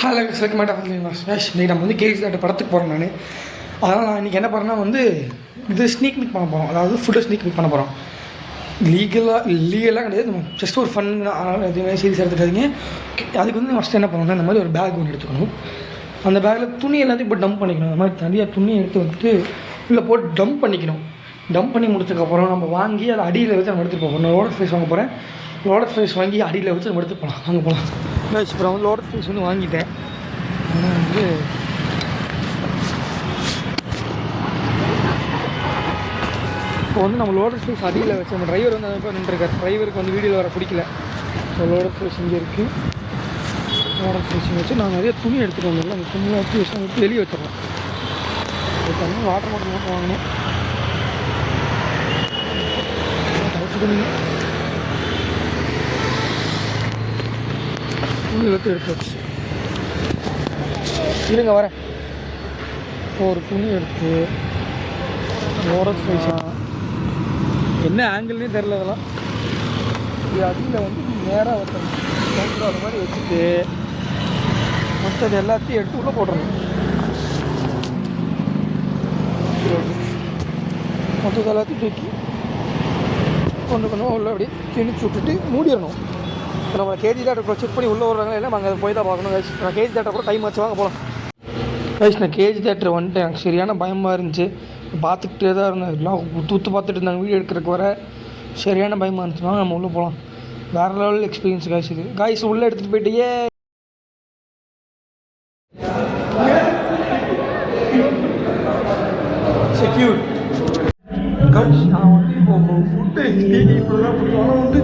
Hello welcome back to இன்றைக்கி நம்ம வந்து கேஜி தேட்டர் படத்துக்கு போகிறோம். அதனால் நான் இன்றைக்கி என்ன பண்ணுறேன்னா வந்து இது ஸ்னீக் மீட் பண்ண போகிறோம். அதாவது ஃபுட்டை ஸ்னீக் மீட் பண்ண போகிறோம். லீகலாக கிடையாது, நம்ம ஜஸ்ட் ஒரு ஃபன். அதனால் எதுவுமே சீரியஸ் எடுத்துக்காதீங்க. அதுக்கு வந்து ஃபஸ்ட்டு என்ன பண்ணணும்னா இந்த மாதிரி ஒரு பேக் ஒன்று எடுத்துக்கணும். அந்த பேக்கில் துணி எல்லாத்தையும் இப்போ டம்ப் பண்ணிக்கணும். அந்த மாதிரி தனியாக துணி எடுத்து வந்துட்டு உள்ளே போட்டு டம்ப் பண்ணிக்கணும். டம்ப் பண்ணி முடிச்சதுக்கப்புறம் நம்ம வாங்கி அதை அடியில் வச்சு நம்ம எடுத்துகிட்டு போகணும். நான் லோடர் ஃப்ரைஸ் வாங்க போகிறேன். லோடர் ஃப்ரைஸ் வாங்கி அடியில் வச்சு நம்ம எடுத்துகிட்டு போகலாம். அங்கே போகலாம். அப்புறம் வந்து லோடர் ஃப்ரைஸ் வந்து வாங்கிட்டேன். ஆனால் வந்து இப்போ வந்து நம்ம லோடர் ஃப்ரைஸ் அடியில் வச்சு நம்ம டிரைவர் வந்து அதை நின்றுருக்காரு. டிரைவருக்கு வந்து வீடியோவில் வர பிடிக்கல. ஸோ லோடர் ஃப்ரைஸ் இங்கே இருக்குது. லோடர் ஃப்ரைஸ் வச்சு நான் நிறைய துணி எடுத்துகிட்டு வந்துடலாம். அந்த துணியை வச்சு விஷயம் எடுத்து வெளியே வச்சிடலாம். இப்போ வந்து வாட்டர் பாட்டில் மட்டும் வாங்கணும். துணி எடுத்து வச்சு இருங்க வரேன். ஒரு துணி எடுத்து லோடர் ஃப்ரைஸ் என்ன ஆங்கிள்னே தெரில. அதெல்லாம் இது அடியில் வந்து நேராக வைக்கணும். அது மாதிரி வச்சுட்டு மற்றது எல்லாத்தையும் எடுத்து உள்ளே போட்டுறணும். மற்றது எல்லாத்தையும் தூக்கி கொஞ்சம் கொஞ்சம் உள்ளே அப்படியே திணிச்சு விட்டுட்டு மூடிடணும். இப்போ நம்ம கேஜி தேட்டர் செக் பண்ணி உள்ளே வர்றாங்க. இல்லை நாங்கள் அதை போய் தான் பார்க்கணும். நான் கேஜி தேட்டர் கூட டைம் ஆச்சு, வாங்க போகலாம். நான் கேஜி தேட்டர் வந்துட்டு எனக்கு சரியான பயமாக இருந்துச்சு. பார்த்துக்கிட்டே தான் இருந்தேன். எல்லாம் ஊற்று பார்த்துட்டு இருந்தாங்க. வீடியோ எடுக்கிறதுக்கு வர சரியான பயமாக இருந்துச்சுன்னா நம்ம உள்ளே போகலாம். வேறு லெவல் எக்ஸ்பீரியன்ஸ் காய்ச்சி. இது காய்ச்சி உள்ளே எடுத்துகிட்டு போயிட்டு செக்யூர் காய்ச்சி. நான் வந்து இப்போ ஃபுட்டு இப்படிலாம் பிடிக்கும். ஆனால் வந்து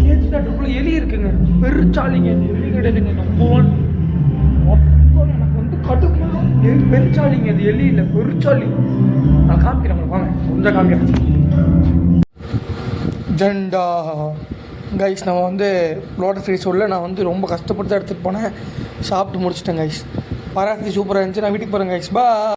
கேஜி தேட்டருக்குள்ளே எலி இருக்குங்க. பெருச்சாலிங்க. எலி கிடையாதுங்க. நம்பர் ஒன் எனக்கு வந்து கடுப்பு பெருச்சாலிங்க. அது எலி இல்லை, பெருச்சாலி. நான் காமிக்கிறேன் உங்களுக்கு, வாங்க கொஞ்சம் காமிக்கிறேன். ஜெண்டா கைஸ், நம்ம வந்து லோடர் ஃப்ரைஸ் உள்ள நான் வந்து ரொம்ப கஷ்டப்பட்டு தான் எடுத்துகிட்டு போனேன். சாப்பிட்டு முடிச்சிட்டேன் கைஸ். பராத்தி சூப்பராக இருந்துச்சு. நான் வீட்டுக்கு போகிறேன் கைஸ். பா.